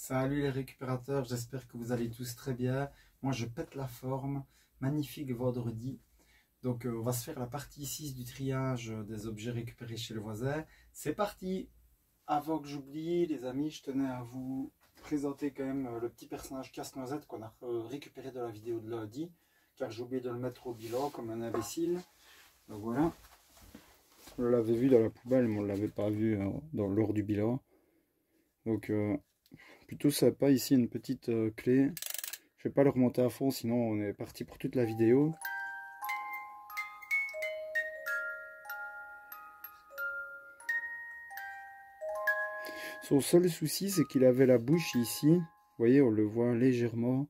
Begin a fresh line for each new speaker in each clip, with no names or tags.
Salut les récupérateurs, j'espère que vous allez tous très bien. Moi je pète la forme, magnifique vendredi. Donc on va se faire la partie 6 du triage des objets récupérés chez le voisin. C'est parti! Avant que j'oublie les amis, je tenais à vous présenter quand même le petit personnage Casse-Noisette qu'on a récupéré de la vidéo de lundi. Car j'ai oublié de le mettre au bilan comme un imbécile. Donc voilà. On l'avait vu dans la poubelle mais on ne l'avait pas vu lors du bilan. Donc plutôt sympa ici une petite clé. Je vais pas le remonter à fond sinon on est parti pour toute la vidéo. Son seul souci c'est qu'il avait la bouche ici. Vous voyez, on le voit légèrement.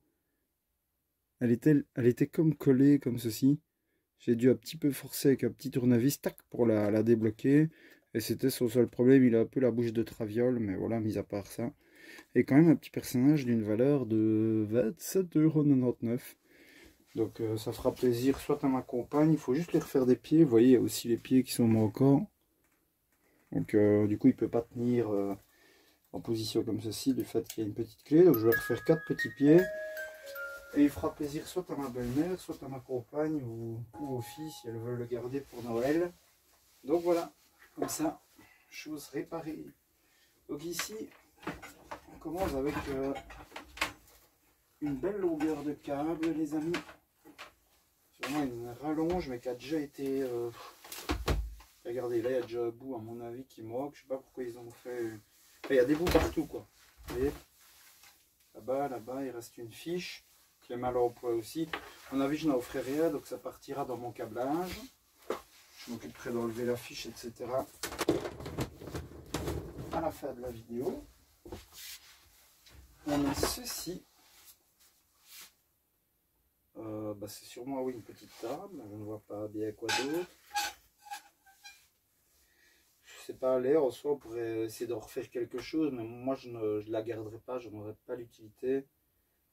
Elle était comme collée comme ceci. J'ai dû un petit peu forcer avec un petit tournevis tac, pour la débloquer. Et c'était son seul problème. Il a un peu la bouche de traviole. Mais voilà, mis à part ça. Et quand même un petit personnage d'une valeur de 27,99 €. Donc ça fera plaisir soit à ma compagne. Il faut juste lui refaire des pieds. Vous voyez, il y a aussi les pieds qui sont manquants. Donc du coup, il ne peut pas tenir en position comme ceci du fait qu'il y a une petite clé. Donc je vais refaire 4 petits pieds. Et il fera plaisir soit à ma belle-mère, soit à ma compagne ou aux filles si elles veulent le garder pour Noël. Donc voilà, comme ça, chose réparée. Donc ici, on commence avec une belle longueur de câble, les amis. Sûrement une rallonge, mais qui a déjà été... regardez, là il y a déjà un bout à mon avis qui manque. Je sais pas pourquoi ils ont fait... Enfin, il y a des bouts partout quoi. Vous voyez, là-bas, il reste une fiche qui est mal emploi aussi. À mon avis, je n'en ferai rien, donc ça partira dans mon câblage. Je m'occuperai d'enlever la fiche, etc. à la fin de la vidéo. On a ceci. C'est sûrement oui, une petite table. Je ne vois pas bien quoi d'autre. Je sais pas, l'air en soi, on pourrait essayer de refaire quelque chose, mais moi je ne la garderai pas, je n'aurai pas l'utilité.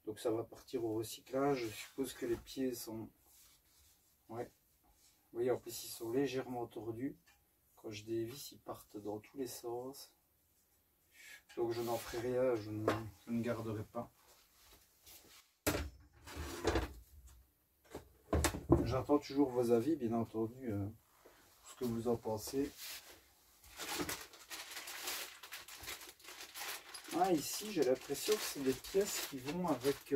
Donc ça va partir au recyclage. Je suppose que les pieds sont... Ouais. Vous voyez, en plus ils sont légèrement tordus. Quand je dévisse, ils partent dans tous les sens. Donc je n'en ferai rien, je ne garderai pas. J'attends toujours vos avis, bien entendu, ce que vous en pensez. Ah, ici j'ai l'impression que c'est des pièces qui vont avec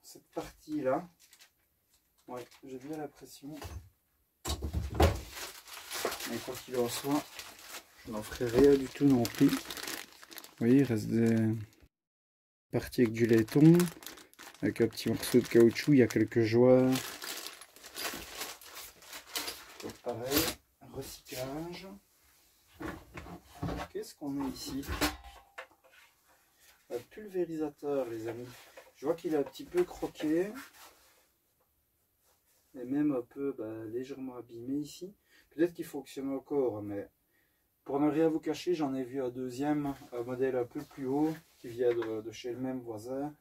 cette partie là. Ouais, j'ai bien l'impression. Mais quoi qu'il en soit, je n'en ferai rien du tout non plus. Vous voyez, il reste des parties avec du laiton, avec un petit morceau de caoutchouc, il y a quelques joies. Donc pareil, recyclage. Qu'est-ce qu'on a ici? Un pulvérisateur, les amis. Je vois qu'il est un petit peu croqué. Et même un peu légèrement abîmé ici. Peut-être qu'il fonctionne encore, mais pour ne rien vous cacher, j'en ai vu un deuxième, un modèle un peu plus haut, qui vient de chez le même voisin.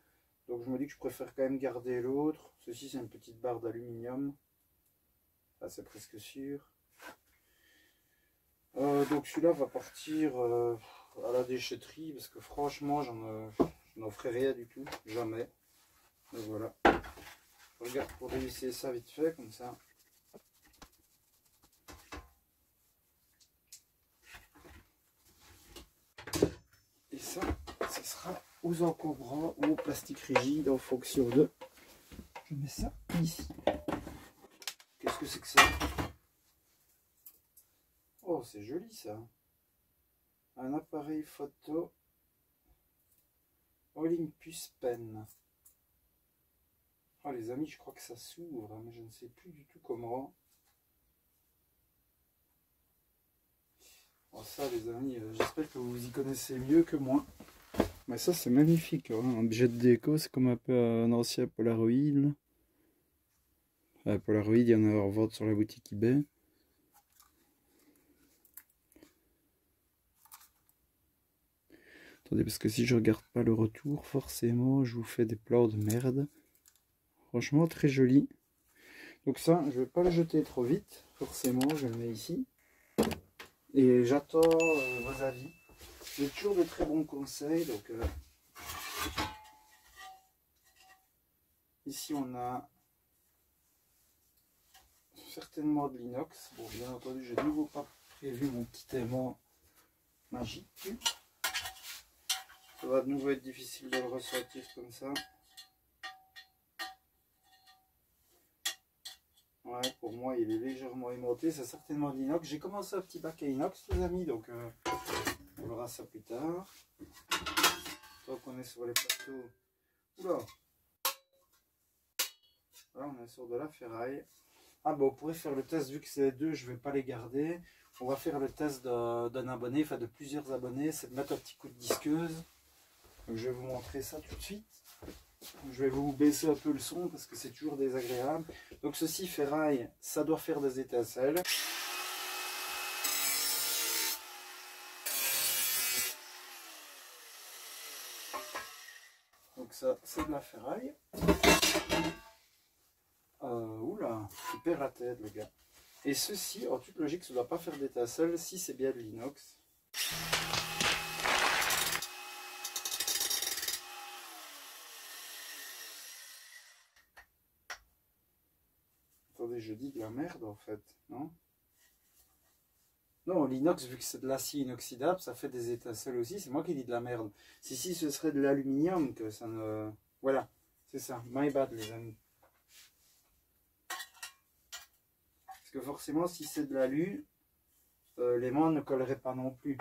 Donc je me dis que je préfère quand même garder l'autre. Ceci c'est une petite barre d'aluminium. Là c'est presque sûr. Donc celui-là va partir à la déchetterie, parce que franchement je n'en ferai rien du tout, jamais. Donc voilà. Je regarde pour dévisser ça vite fait, comme ça. Et ça, ce sera aux encombrants ou au plastique rigide en fonction de... Je mets ça ici. Qu'est-ce que c'est que ça? Oh, c'est joli ça. Un appareil photo Olympus Pen. Oh les amis, je crois que ça s'ouvre, mais je ne sais plus du tout comment. Oh ça les amis, j'espère que vous y connaissez mieux que moi. Mais ça c'est magnifique, hein. Un objet de déco, c'est comme un peu un ancien Polaroid. Polaroid, il y en a en vente sur la boutique eBay. Attendez, parce que si je regarde pas le retour, forcément je vous fais des plans de merde. Franchement très joli. Donc ça, je vais pas le jeter trop vite, forcément, je le mets ici. Et j'attends vos avis. C'est toujours de très bons conseils. Donc, ici, on a certainement de l'inox. Bon, bien entendu, je n'ai de nouveau pas prévu mon petit aimant magique. Ça va de nouveau être difficile de le ressortir comme ça. Ouais, pour moi, il est légèrement aimanté. C'est certainement de l'inox. J'ai commencé un petit bac à inox, les amis, donc on verra ça plus tard. Tant qu'on est sur les plateaux. Oula! Voilà, on est sur de la ferraille. Ah bon, on pourrait faire le test, vu que c'est les deux, je ne vais pas les garder. On va faire le test d'un abonné, enfin de plusieurs abonnés, c'est de mettre un petit coup de disqueuse. Donc je vais vous montrer ça tout de suite. Je vais vous baisser un peu le son parce que c'est toujours désagréable. Donc ceci, ferraille, ça doit faire des étincelles. Donc ça, c'est de la ferraille. Oula, il perd la tête le gars. Et ceci, en toute logique, ça ne doit pas faire d'étincelles si c'est bien de l'inox. Attendez, je dis de la merde en fait, non? Non, l'inox, vu que c'est de l'acier inoxydable, ça fait des étincelles aussi. C'est moi qui dis de la merde. Si ce serait de l'aluminium, que ça ne... Voilà, c'est ça. My bad, les amis. Parce que forcément, si c'est de l'alu, l'aimant ne collerait pas non plus.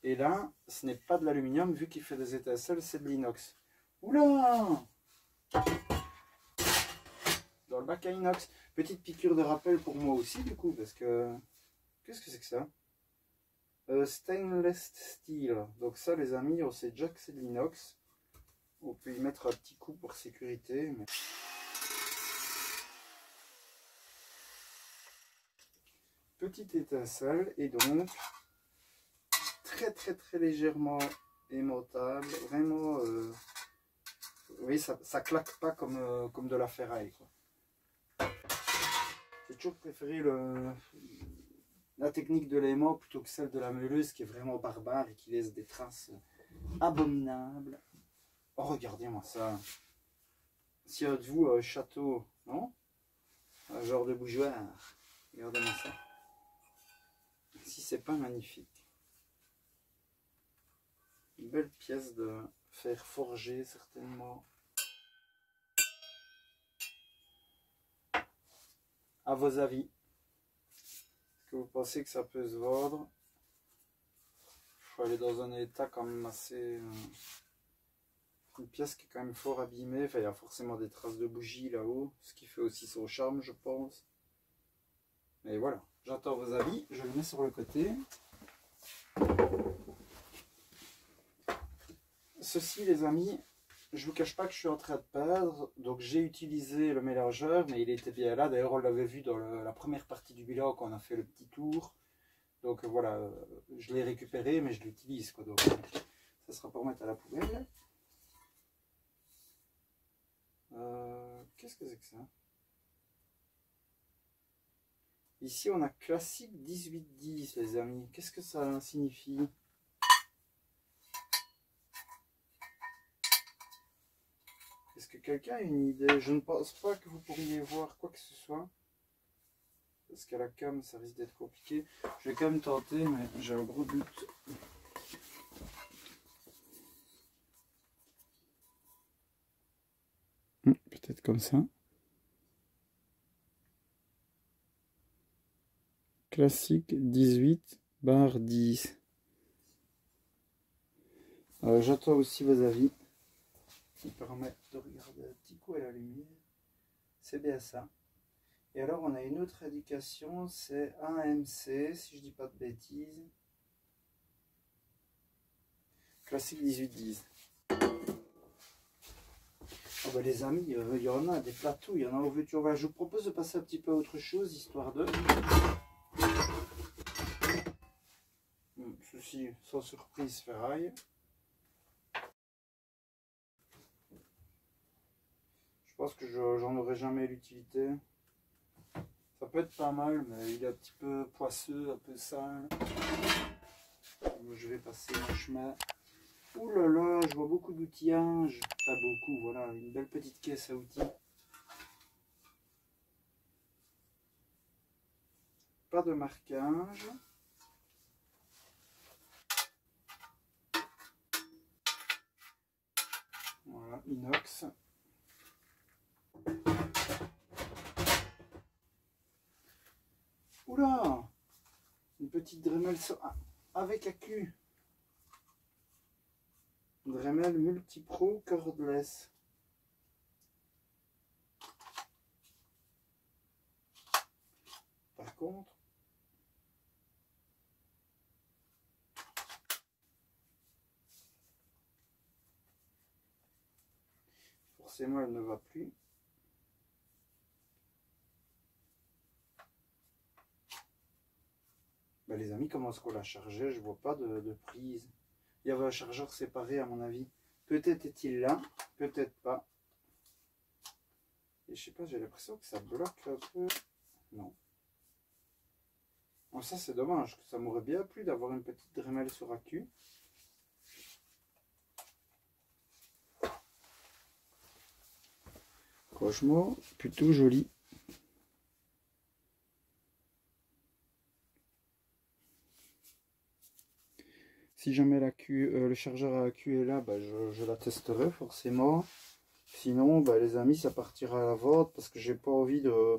Et là, ce n'est pas de l'aluminium, vu qu'il fait des étincelles, c'est de l'inox. Oula! Dans le bac à inox. Petite piqûre de rappel pour moi aussi, du coup, parce que... Qu'est-ce que c'est que ça? Stainless steel. Donc ça, les amis, on sait déjà que c'est de l'inox. On peut y mettre un petit coup pour sécurité. Mais... Petite étincelle, et donc très légèrement aimantable. Vraiment, oui, ça claque pas comme de la ferraille, quoi. J'ai toujours préféré la technique de l'aimant plutôt que celle de la meuleuse qui est vraiment barbare et qui laisse des traces abominables. Oh, regardez-moi ça. Si un de vous a un château, non? Un genre de bougeoir. Regardez-moi ça. Si c'est pas magnifique. Une belle pièce de fer forgé, certainement. À vos avis, est-ce que vous pensez que ça peut se vendre? Il faut aller dans un état quand même assez... une pièce qui est quand même fort abîmée. Enfin, il y a forcément des traces de bougie là-haut, ce qui fait aussi son charme, je pense. Mais voilà, j'attends vos avis. Je le mets sur le côté. Ceci, les amis, je vous cache pas que je suis en train de perdre. Donc j'ai utilisé le mélangeur, mais il était bien là. D'ailleurs, on l'avait vu dans la première partie du bilan quand on a fait le petit tour. Donc voilà, je l'ai récupéré, mais je l'utilise, quoi. Donc ça sera pour mettre à la poubelle. Qu'est-ce que c'est que ça? Ici, on a classique 1810, les amis. Qu'est-ce que ça signifie? Est-ce que quelqu'un a une idée? Je ne pense pas que vous pourriez voir quoi que ce soit. Parce qu'à la cam, ça risque d'être compliqué. Je vais quand même tenter, mais j'ai un gros doute. Peut-être comme ça. Classique 18/10. J'attends aussi vos avis. Qui permet de regarder un petit coup à la lumière. C'est bien ça. Et alors on a une autre indication, c'est AMC, si je dis pas de bêtises. Classique 1810. Oh bah les amis, il y en a des plateaux, il y en a au veux-tu. Je vous propose de passer un petit peu à autre chose, histoire de... Ceci, sans surprise, ferraille. Je pense que j'en aurai jamais l'utilité. Ça peut être pas mal, mais il est un petit peu poisseux, un peu sale. Je vais passer mon chemin. Ouh là là, je vois beaucoup d'outillages. Enfin beaucoup, voilà, une belle petite caisse à outils. Pas de marquage. Voilà, inox. Oula, une petite Dremel avec accu. Dremel Multipro cordless. Par contre, forcément elle ne va plus. Ben, les amis, comment est-ce qu'on l'a chargé? Je vois pas de prise. Il y avait un chargeur séparé à mon avis. Peut-être est-il là, peut-être pas. Et je sais pas, j'ai l'impression que ça bloque un peu. Non. Bon, ça c'est dommage, ça m'aurait bien plu d'avoir une petite Dremel sur accu. Franchement, plutôt joli. Si jamais le chargeur à accu est là, bah, je la testerai forcément. Sinon, bah, les amis, ça partira à la vente parce que j'ai pas envie de,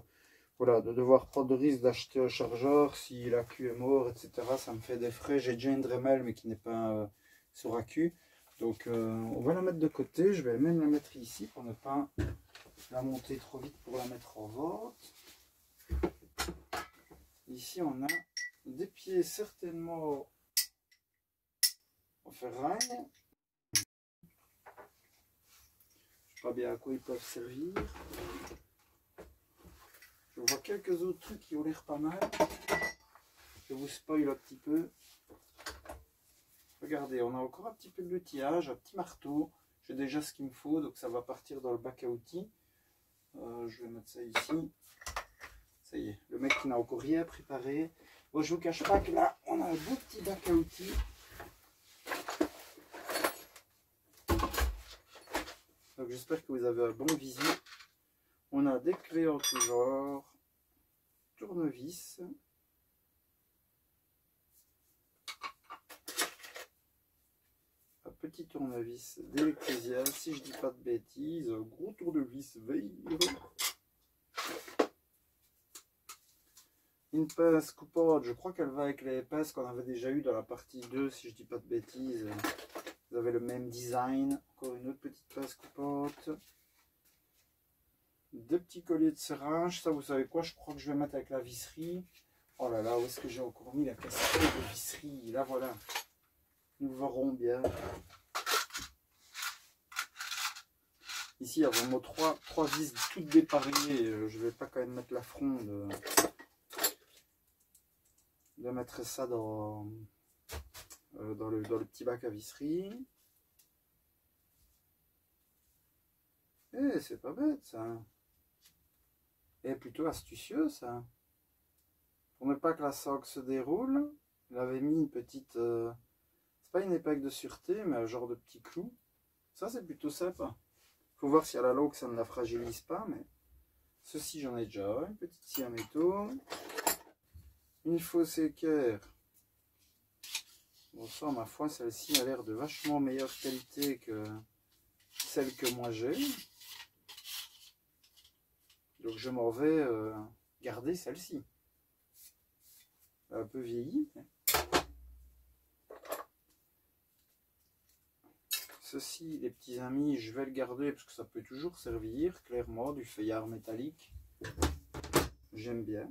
voilà, de devoir prendre le risque d'acheter un chargeur si l'accu est mort, etc. Ça me fait des frais. J'ai déjà une Dremel mais qui n'est pas sur accu. Donc on va la mettre de côté. Je vais même la mettre ici pour ne pas la monter trop vite pour la mettre en vente. Ici, on a des pieds certainement en ferraille. Je ne sais pas bien à quoi ils peuvent servir. Je vois quelques autres trucs qui ont l'air pas mal. Je vous spoil un petit peu. Regardez, on a encore un petit peu d'outillage, un petit marteau. J'ai déjà ce qu'il me faut, donc ça va partir dans le bac à outils. Je vais mettre ça ici. Ça y est, le mec qui n'a encore rien préparé. Bon, je vous cache pas que là, on a un beau petit bac à outils. Donc j'espère que vous avez un bon visu. On a des clés en tout genre, tournevis, un petit tournevis d'Electresia, si je dis pas de bêtises, un gros tournevis Veil, une pince coupante, je crois qu'elle va avec les pinces qu'on avait déjà eu dans la partie 2, si je dis pas de bêtises. Vous avez le même design, encore une autre petite pince coupante. Deux petits colliers de serrage, ça vous savez quoi, je crois que je vais mettre avec la visserie. Oh là là, où est-ce que j'ai encore mis la casquette de visserie? Là voilà, nous verrons bien. Ici il y a vraiment trois vis toutes dépareillées, je vais pas quand même mettre l'affront de mettre ça dans le petit bac à visserie. Eh, c'est pas bête ça. Et plutôt astucieux ça. Pour ne pas que la soque se déroule, il avait mis une petite... c'est pas une épingle de sûreté, mais un genre de petit clou. Ça c'est plutôt sympa. Faut voir si à la longue ça ne la fragilise pas, mais... Ceci j'en ai déjà. Une petite scie à métaux. Une fausse équerre. Bon ça, ma foi, celle-ci a l'air de vachement meilleure qualité que celle que moi j'ai. Donc je m'en vais garder celle-ci. Un peu vieillie. Mais... Ceci, les petits amis, je vais le garder parce que ça peut toujours servir, clairement, du feuillard métallique. J'aime bien.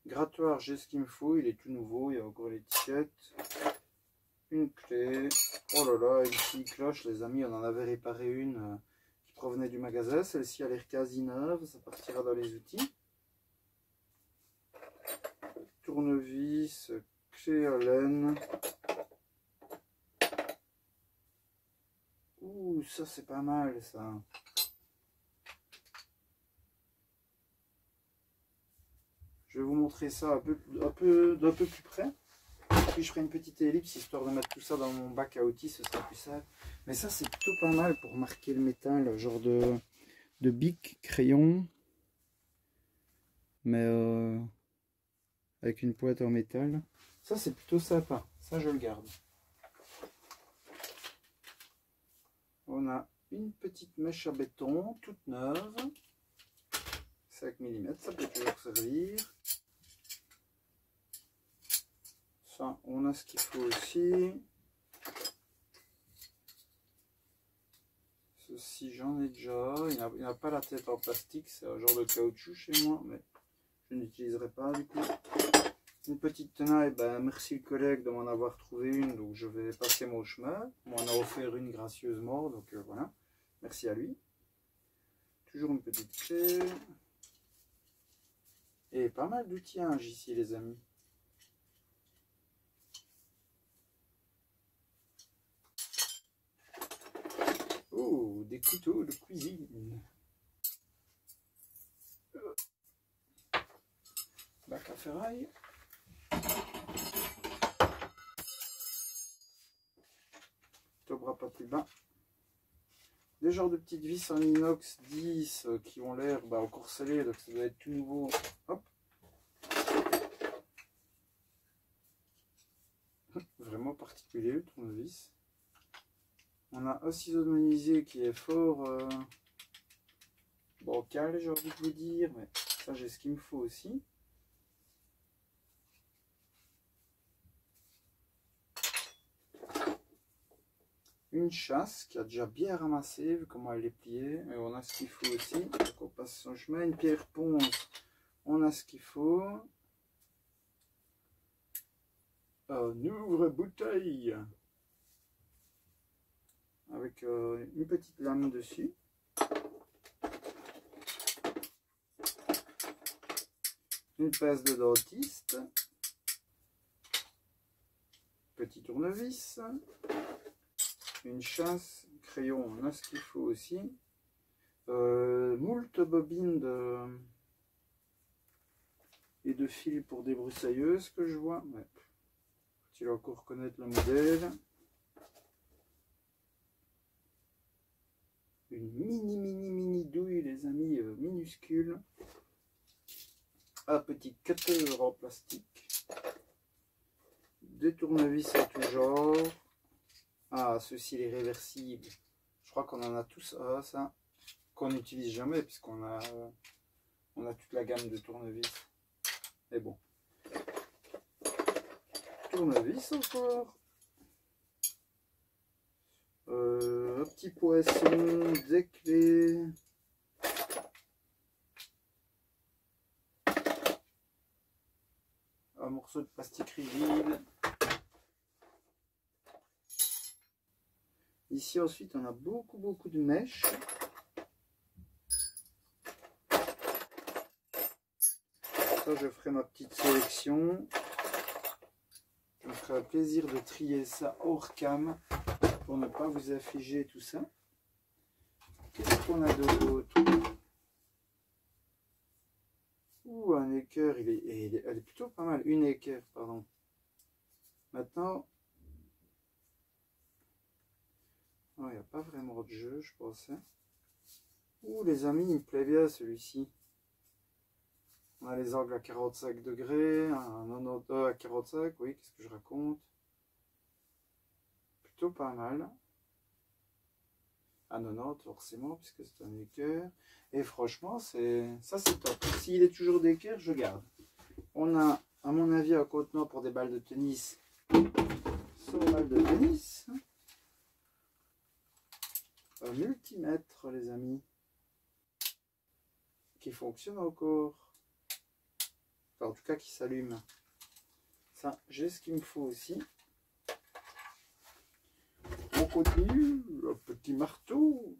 Grattoir, j'ai ce qu'il me faut, il est tout nouveau, il y a encore l'étiquette. Une clé. Oh là là, une petite cloche, les amis, on en avait réparé une qui provenait du magasin. Celle-ci a l'air quasi neuve, ça partira dans les outils. Tournevis, clé à laine. Ouh, ça c'est pas mal ça. Je vais vous montrer ça d'un peu plus près. puis je ferai une petite ellipse histoire de mettre tout ça dans mon bac à outils, ce sera plus simple. Mais ça c'est plutôt pas mal pour marquer le métal, genre de bic, crayon, mais avec une pointe en métal. Ça c'est plutôt sympa, ça je le garde. On a une petite mèche à béton, toute neuve. 5 mm, ça peut toujours servir. Ça, on a ce qu'il faut aussi. Ceci, j'en ai déjà. Il n'a pas la tête en plastique, c'est un genre de caoutchouc chez moi, mais je n'utiliserai pas du coup. Une petite tenaille, ben, merci le collègue de m'en avoir trouvé une, donc je vais passer mon chemin. On m'en a offert une gracieusement, donc voilà. Merci à lui. Toujours une petite clé. Et pas mal d'outillages ici, les amis. Oh, des couteaux de cuisine. Bac à ferraille. Bras pas plus bas. Des genres de petites vis en inox 10 qui ont l'air encore scellées, donc ça doit être tout nouveau. Hop. Vraiment particulier le tournevis. On a un ciseau de menuisier qui est fort bancal, j'ai envie de vous dire, mais ça j'ai ce qu'il me faut aussi. Une chasse qui a déjà bien ramassé, vu comment elle est pliée, mais on a ce qu'il faut aussi. Donc on passe son chemin. Une pierre ponce, on a ce qu'il faut. Un ouvre-bouteille avec une petite lame dessus. Une pince de dentiste. Petit tournevis. Une chasse, crayon, on a ce qu'il faut aussi. Moult bobines et de fils pour débroussailleuse que je vois. Ouais. Faut-il encore connaître le modèle. Une mini douille, les amis, minuscule. Un petit cutter en plastique. Des tournevis à tout genre. Ah, ceci les réversibles. Je crois qu'on en a tous ça. Qu'on n'utilise jamais puisqu'on a, toute la gamme de tournevis. Mais bon. Tournevis encore. Un petit poisson, des clés. Un morceau de plastique rigide. Ici ensuite on a beaucoup de mèches. Ça je ferai ma petite sélection. Je me ferai un plaisir de trier ça hors cam pour ne pas vous affliger tout ça. Qu'est-ce qu'on a d'autre? Ouh, un équerre, elle est plutôt pas mal. Une équerre, pardon. Maintenant, il n'y a pas vraiment de jeu, je pensais. Ouh, les amis, il me plaît bien celui-ci. On a les angles à 45 degrés, un 92 à 45, oui, qu'est-ce que je raconte? Plutôt pas mal. À 90 forcément, puisque c'est un équerre. Et franchement, ça c'est top. S'il est toujours d'équerre, je garde. On a, à mon avis, un contenant pour des balles de tennis. Sans balles de tennis. Un multimètre, les amis. Qui fonctionne encore. Enfin, en tout cas, qui s'allume. Ça, j'ai ce qu'il me faut aussi. On continue. Un petit marteau.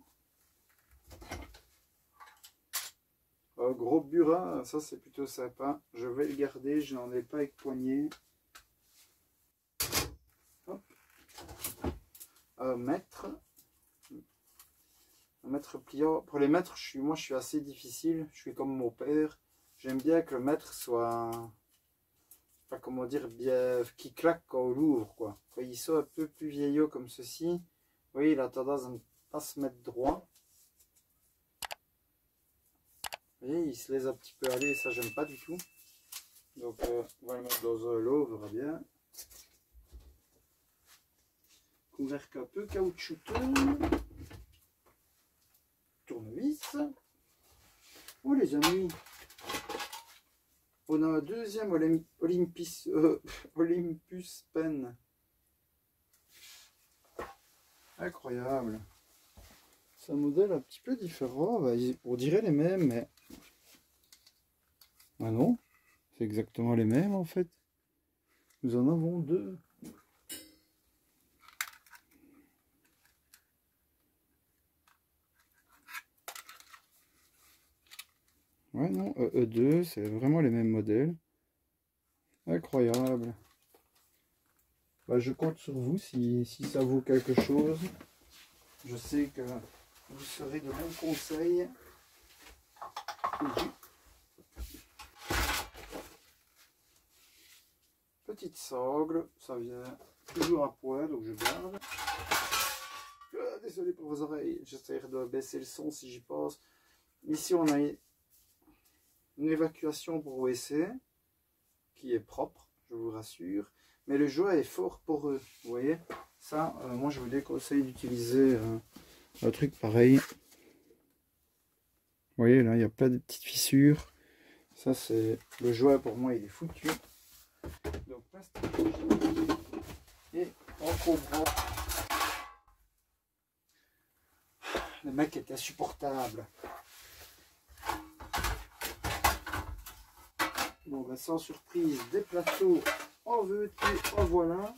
Un gros burin. Ça, c'est plutôt sympa. Je vais le garder. Je n'en ai pas avec poignée. Hop. Un mètre. Un mètre pliant. Pour les mètres, moi, je suis assez difficile. Je suis comme mon père. J'aime bien que le mètre soit pas comment dire, bien, qui claque quand on l'ouvre, quoi. Quand ils sont un peu plus vieillots comme ceci, vous voyez, il a tendance à ne pas se mettre droit. Vous voyez, il se laisse un petit peu aller, et ça j'aime pas du tout. Donc on va le mettre dans un lot, on verra bien. Couvercle un peu caoutchouteux. Tournevis. Oh les amis, on a un deuxième Olympus Pen. Incroyable. C'est un modèle un petit peu différent. On dirait les mêmes, mais... Ah non, c'est exactement les mêmes en fait. Nous en avons deux. Ouais, non, E2, c'est vraiment les mêmes modèles. Incroyable. Bah, je compte sur vous si ça vaut quelque chose. Je sais que vous serez de bons conseils. Petite sangle, ça vient toujours à point, donc je garde. Désolé pour vos oreilles, j'essaie de baisser le son si j'y pense. Ici, on a une évacuation pour WC qui est propre, je vous rassure. Mais le jouet est fort poreux, vous voyez. Ça, moi je vous déconseille d'utiliser un truc pareil. Vous voyez, là, il y a plein de petites fissures. Ça, c'est le jouet pour moi, il est foutu. Donc, plastique et encombrant. Le mec est insupportable. Bon, ben, sans surprise, des plateaux en veux-tu, en voilà.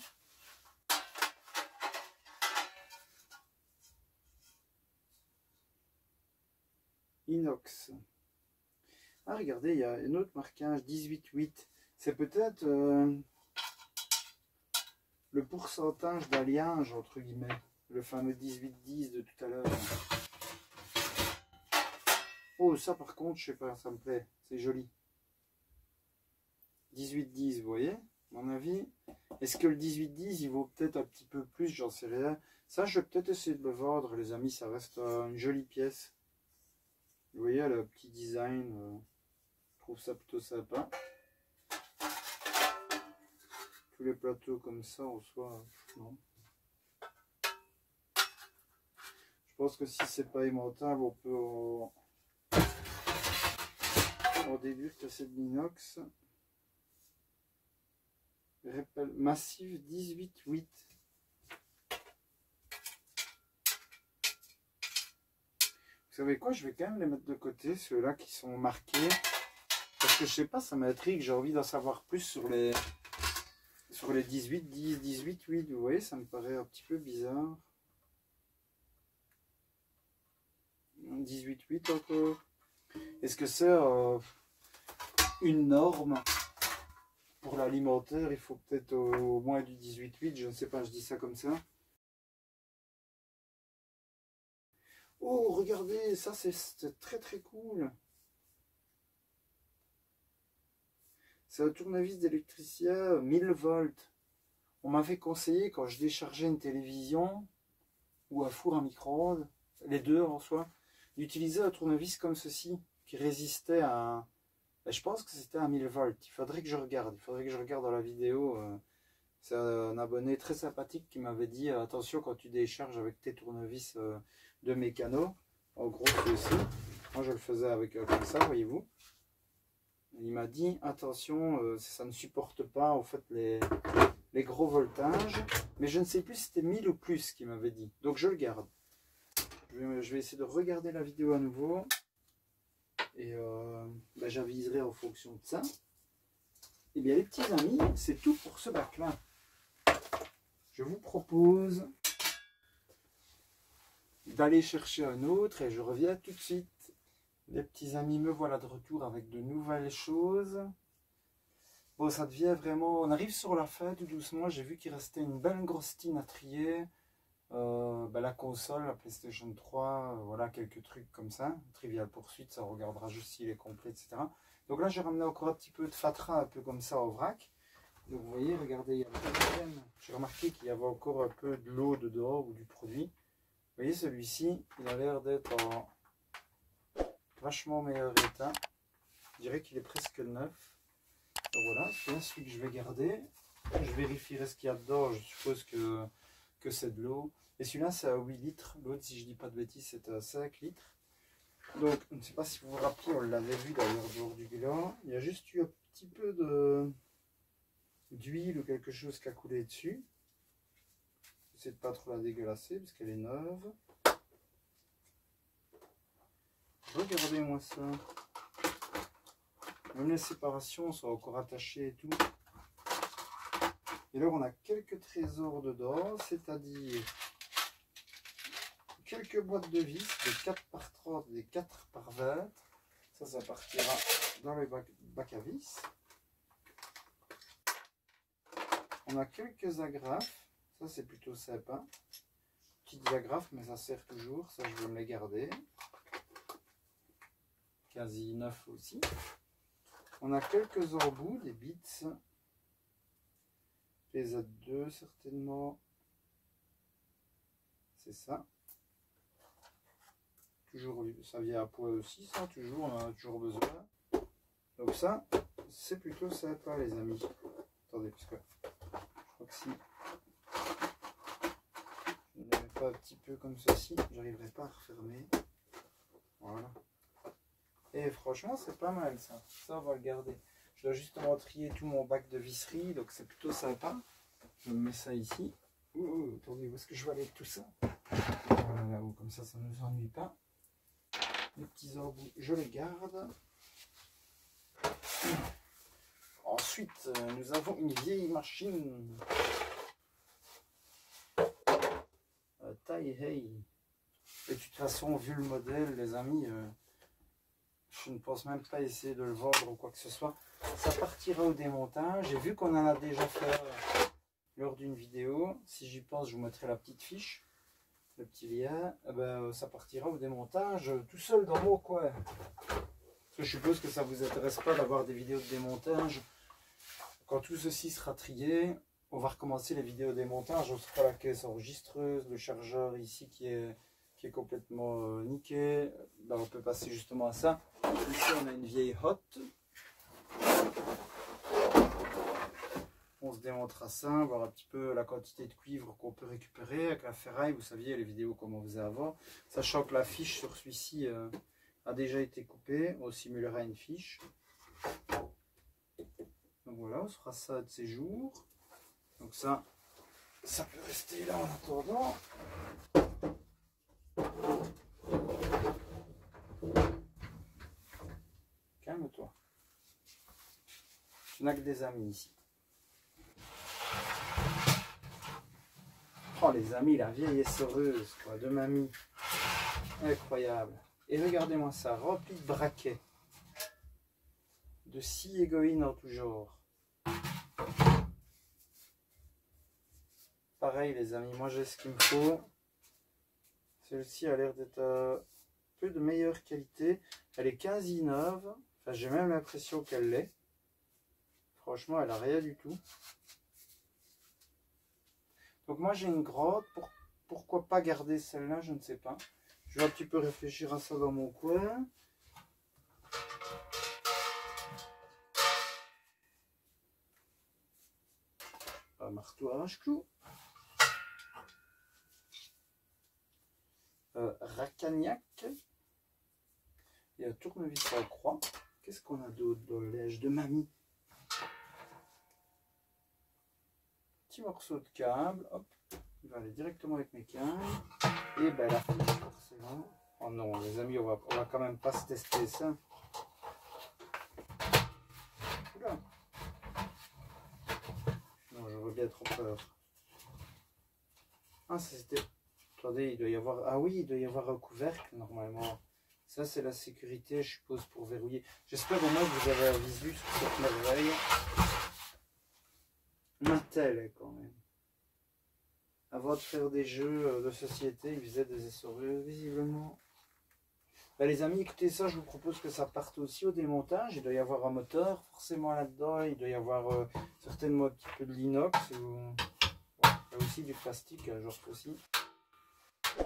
Inox. Ah, regardez, il y a un autre marquage, 18,8. C'est peut-être le pourcentage d'alliage, entre guillemets. Le fameux 18-10 de tout à l'heure. Oh, ça par contre, je sais pas, ça me plaît. C'est joli. 18-10, vous voyez, à mon avis. Est-ce que le 18-10, il vaut peut-être un petit peu plus, j'en sais rien. Ça, je vais peut-être essayer de le vendre, les amis. Ça reste une jolie pièce. Vous voyez, le petit design. Je trouve ça plutôt sympa. Tous les plateaux comme ça, en soi, non. Je pense que si c'est pas aimantable, on peut en déduire que c'est de l'inox. Massif 18,8. Vous savez quoi, je vais quand même les mettre de côté, ceux-là qui sont marqués. Parce que je sais pas, ça m'intrigue, j'ai envie d'en savoir plus sur les 18, 10, 18, 8. Vous voyez, ça me paraît un petit peu bizarre. 18, 8 encore. Est-ce que c'est une norme pour l'alimentaire? Il faut peut-être au moins du 18, 8, je ne sais pas, je dis ça comme ça. Oh, regardez, ça c'est très très cool. C'est un tournevis d'électricien 1000 volts. On m'avait conseillé quand je déchargeais une télévision ou un four à micro-ondes, les deux en soi, d'utiliser un tournevis comme ceci qui résistait à... Je pense que c'était à 1000 volts. Il faudrait que je regarde. Dans la vidéo. C'est un abonné très sympathique qui m'avait dit attention quand tu décharges avec tes tournevis de mécano. En gros, ceci. Moi, je le faisais avec comme ça, voyez-vous. Il m'a dit attention, ça ne supporte pas en fait les gros voltages. Mais je ne sais plus si c'était 1000 ou plus qu'il m'avait dit. Donc je le garde. Je vais essayer de regarder la vidéo à nouveau. Et j'aviserai en fonction de ça. Et bien les petits amis, c'est tout pour ce bac là. Je vous propose d'aller chercher un autre et je reviens tout de suite. Les petits amis, me voilà de retour avec de nouvelles choses. Bon, ça devient vraiment... On arrive sur la fin tout doucement. J'ai vu qu'il restait une belle grosse tine à trier. La console, la PlayStation 3, voilà quelques trucs comme ça. Trivial Poursuite, ça regardera juste s'il est complet, etc. Donc là, j'ai ramené encore un petit peu de fatras, un peu comme ça au vrac. Donc vous voyez, regardez, il y a le deuxième. J'ai remarqué qu'il y avait encore un peu de l'eau dedans ou du produit. Vous voyez, celui-ci, il a l'air d'être en vachement meilleur état. Je dirais qu'il est presque neuf. Donc voilà, c'est bien celui que je vais garder. Je vérifierai ce qu'il y a dedans. Je suppose que c'est de l'eau. Et celui-là, c'est à 8 litres. L'autre, si je dis pas de bêtises, c'est à 5 litres. Donc, je ne sais pas si vous vous rappelez, on l'avait vu d'ailleurs dehors du bilan. Il y a juste eu un petit peu d'huile ou quelque chose qui a coulé dessus. J'essaie de pas trop la dégueulasser parce qu'elle est neuve. Regardez-moi ça. Même les séparations sont encore attachées et tout. Et là, on a quelques trésors dedans, c'est-à-dire quelques boîtes de vis, des 4 par 30, des 4 par 20. Ça partira dans les bacs à vis. On a quelques agrafes. Ça, c'est plutôt sympa. Petites agrafes, mais ça sert toujours. Ça, je vais me les garder. Quasi neuf aussi. On a quelques embouts, des bits. Les Z2, certainement. C'est ça. Toujours, ça vient à poids aussi, ça. Toujours, on en a toujours besoin. Donc ça, c'est plutôt sympa, les amis. Attendez, parce que je crois que si je ne les mets pas un petit peu comme ceci, j'arriverai pas à refermer. Voilà. Et franchement, c'est pas mal ça. Ça, on va le garder. Je dois justement trier tout mon bac de visserie, donc c'est plutôt sympa. Je me mets ça ici. Attendez, où est-ce que je vais aller avec tout ça? Voilà, là-haut, comme ça ne nous ennuie pas. Les petits embouts, je les garde. Ensuite, nous avons une vieille machine. Taihei. Et de toute façon, vu le modèle, les amis, je ne pense même pas essayer de le vendre ou quoi que ce soit. Ça partira au démontage. Et vu qu'on en a déjà fait lors d'une vidéo, si j'y pense, je vous mettrai la petite fiche, le petit lien. Ça partira au démontage tout seul dans mon coin. Parce que je suppose que ça ne vous intéresse pas d'avoir des vidéos de démontage. Quand tout ceci sera trié, on va recommencer les vidéos de démontage. On sera la caisse enregistreuse, le chargeur ici qui est complètement niqué. Là, on peut passer justement à ça. Ici, on a une vieille hotte. On se démontera ça, voir un petit peu la quantité de cuivre qu'on peut récupérer avec la ferraille. Vous saviez les vidéos comme on faisait avant. Sachant que la fiche sur celui-ci a déjà été coupée. On simulera une fiche. Donc voilà, on se fera ça de ces jours. Donc ça peut rester là en attendant. Calme-toi. Tu n'as que des amis ici. Oh les amis, la vieille essoreuse quoi, de mamie. Incroyable. Et regardez-moi ça, rempli de braquets. De scie égoïne en tout genre. Pareil les amis, moi j'ai ce qu'il me faut. Celle-ci a l'air d'être un peu de meilleure qualité. Elle est quasi neuve. Enfin, j'ai même l'impression qu'elle l'est. Franchement, elle a rien du tout. Donc moi j'ai une grotte. Pourquoi pas garder celle-là, je ne sais pas. Je vais un petit peu réfléchir à ça dans mon coin. Un marteau arrache-clou. Racagnac. Et un tournevis en croix. Qu'est-ce qu'on a d'autre dans le linge de mamie? Petit morceau de câble. Hop. Il va aller directement avec mes câbles. Et ben la fiche forcément. Oh non les amis, on va quand même pas se tester ça. Oula. Non, j'aurais bien trop peur. Ah, c'était... Attendez, il doit y avoir... Ah oui, il doit y avoir un couvercle, normalement. Ça, c'est la sécurité, je suppose, pour verrouiller. J'espère au moins que vous avez un visu sur cette merveille. Mattel, quand même. Avant de faire des jeux de société, ils faisaient des essoreurs, visiblement. Ben, les amis, écoutez ça, je vous propose que ça parte aussi au démontage. Il doit y avoir un moteur forcément là-dedans, il doit y avoir certainement un petit peu de l'inox, ou il y a aussi du plastique, genre aussi.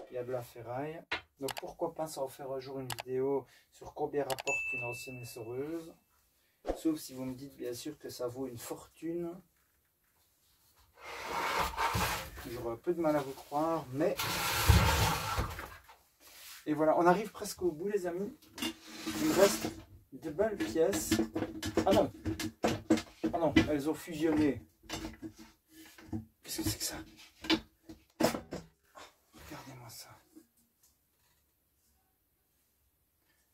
Il y a de la ferraille. Donc pourquoi pas s'en faire un jour une vidéo sur combien rapporte une ancienne essoreuse. Sauf si vous me dites bien sûr que ça vaut une fortune. J'aurais un peu de mal à vous croire, mais... Et voilà, on arrive presque au bout les amis. Il me reste de belles pièces. Ah non! Ah non, elles ont fusionné. Qu'est-ce que c'est que ça? Regardez-moi ça.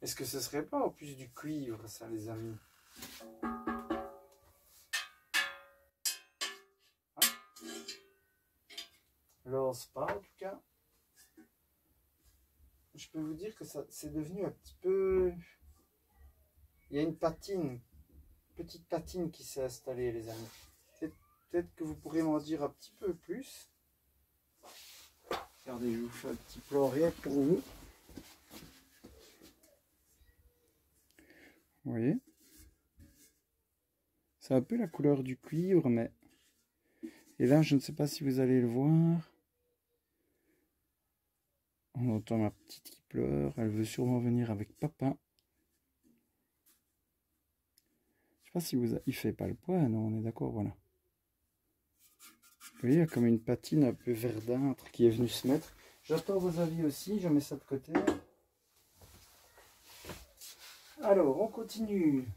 Est-ce que ce serait pas en plus du cuivre ça les amis? Alors pas en tout cas. Je peux vous dire que ça c'est devenu un petit peu... Il y a une patine, petite patine qui s'est installée les amis. Peut-être que vous pourrez m'en dire un petit peu plus. Regardez, je vous fais un petit plan rien pour vous. Vous voyez? C'est un peu la couleur du cuivre, mais... Et là, je ne sais pas si vous allez le voir. On entend ma petite qui pleure. Elle veut sûrement venir avec papa. Je sais pas si vous... Il fait pas le poids, non, on est d'accord, voilà. Vous voyez, il y a comme une patine un peu verdâtre qui est venue se mettre. J'attends vos avis aussi, je mets ça de côté. Alors, on continue.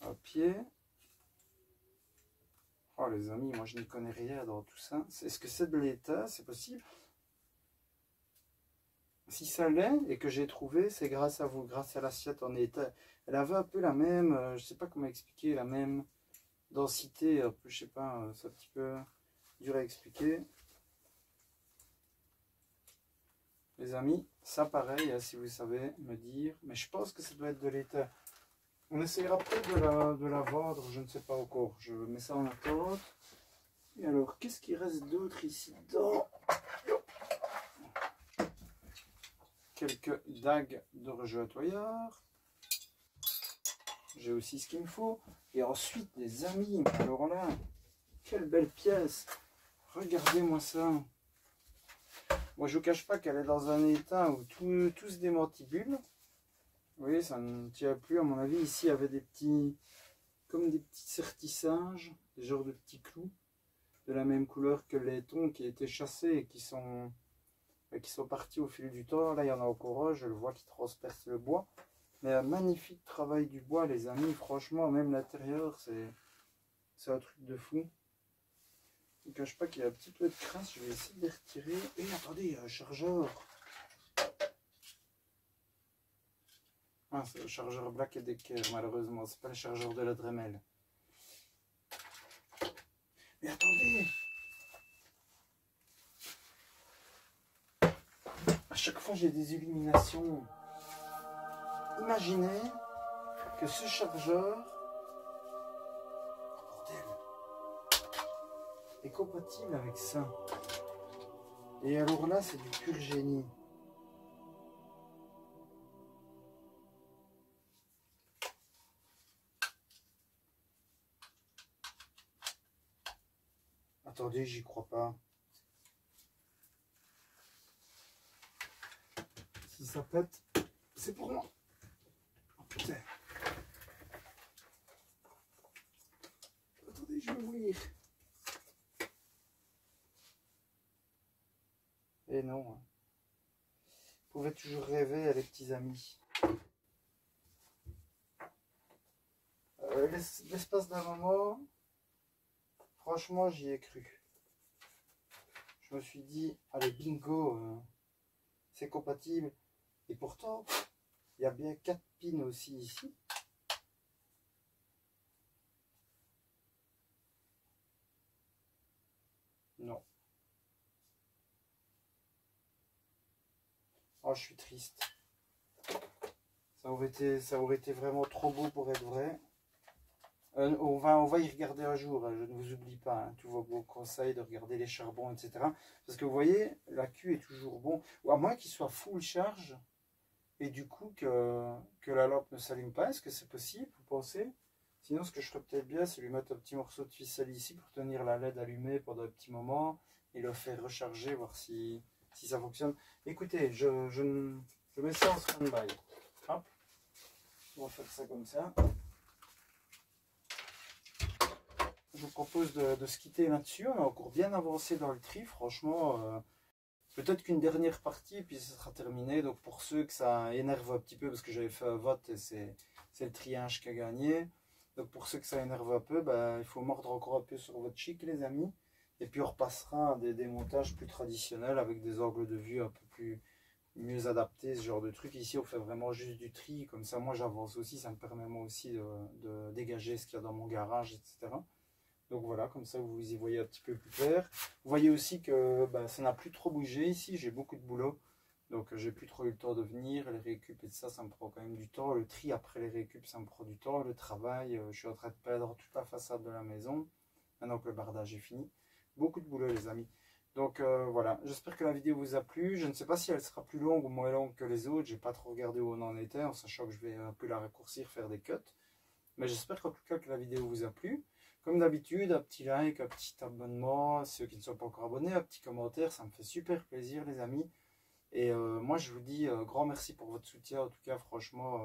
À pied. Oh les amis, moi je n'y connais rien dans tout ça. Est-ce que c'est de l'état? C'est possible? Si ça l'est et que j'ai trouvé, c'est grâce à vous, grâce à l'assiette en état. Elle avait un peu la même, je sais pas comment expliquer, la même densité, un peu, je sais pas, c'est un petit peu dur à expliquer. Les amis, ça pareil, si vous savez me dire, mais je pense que ça doit être de l'état. On essaiera peut-être de la vendre, je ne sais pas encore. Je mets ça en attente. Et alors, qu'est-ce qu'il reste d'autre ici dedans? Quelques dagues de rejettoyeur. J'ai aussi ce qu'il me faut. Et ensuite, les amis, alors là, quelle belle pièce. Regardez-moi ça. Moi, je ne vous cache pas qu'elle est dans un état où tout se démantibule. Vous voyez, ça ne tient plus. À mon avis, ici, il y avait des petits, comme des petits sertissages, des genres de petits clous, de la même couleur que les laiton qui étaient chassés et qui sont partis au fil du temps. Là, il y en a encore un, je le vois qui transperce le bois. Mais un magnifique travail du bois, les amis. Franchement, même l'intérieur, c'est un truc de fou. Je ne cache pas qu'il y a un petit peu de crasse. Je vais essayer de les retirer. Et attendez, il y a un chargeur. Ah, c'est le chargeur Black & Decker, malheureusement. C'est pas le chargeur de la Dremel. Mais attendez! À chaque fois, j'ai des illuminations. Imaginez que ce chargeur est compatible avec ça. Et alors là, c'est du pur génie. Attendez, j'y crois pas. Si ça pète, c'est pour moi. Oh putain. Attendez, je vais mourir. Et non. Vous pouvez toujours rêver, les petits amis. L'espace d'un moment, franchement, j'y ai cru. Je me suis dit, allez, bingo, c'est compatible. Et pourtant, il y a bien 4 pins aussi ici. Non. Oh, je suis triste. Ça aurait été vraiment trop beau pour être vrai. On va y regarder un jour, hein, je ne vous oublie pas, hein, tous vos conseils de regarder les charbons, etc. Parce que vous voyez, l'accu est toujours bon, ou à moins qu'il soit full charge, et du coup que la lampe ne s'allume pas. Est-ce que c'est possible, vous pensez? Sinon, ce que je ferais peut-être bien, c'est lui mettre un petit morceau de ficelle ici pour tenir la LED allumée pendant un petit moment, et le faire recharger, voir si ça fonctionne. Écoutez, je mets ça en stand-by. Hop, on va faire ça comme ça. Je vous propose de se quitter là-dessus. On a encore bien avancé dans le tri, franchement. Peut-être qu'une dernière partie, et puis ce sera terminé. Donc pour ceux que ça énerve un petit peu, parce que j'avais fait un vote et c'est le triage qui a gagné. Donc pour ceux que ça énerve un peu, bah, il faut mordre encore un peu sur votre chic, les amis. Et puis on repassera à des démontages plus traditionnels avec des angles de vue un peu plus mieux adaptés, ce genre de truc. Ici, on fait vraiment juste du tri. Comme ça, moi, j'avance aussi. Ça me permet moi aussi de dégager ce qu'il y a dans mon garage, etc. Donc voilà, comme ça vous y voyez un petit peu plus clair. Vous voyez aussi que bah, ça n'a plus trop bougé ici, j'ai beaucoup de boulot. Donc j'ai plus trop eu le temps de venir, les récup et ça me prend quand même du temps. Le tri après les récup, ça me prend du temps. Le travail, je suis en train de perdre toute la façade de la maison. Maintenant que le bardage est fini. Beaucoup de boulot les amis. Donc voilà, j'espère que la vidéo vous a plu. Je ne sais pas si elle sera plus longue ou moins longue que les autres. J'ai pas trop regardé où on en était, en sachant que je vais un peu la raccourcir, faire des cuts. Mais j'espère qu'en tout cas que la vidéo vous a plu. Comme d'habitude, un petit like, un petit abonnement, ceux qui ne sont pas encore abonnés, un petit commentaire, ça me fait super plaisir les amis. Et moi je vous dis grand merci pour votre soutien, en tout cas franchement,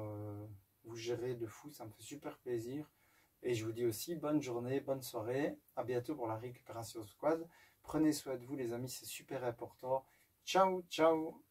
vous gérez de fou, ça me fait super plaisir. Et je vous dis aussi bonne journée, bonne soirée, à bientôt pour la récupération squad. Prenez soin de vous les amis, c'est super important. Ciao, ciao!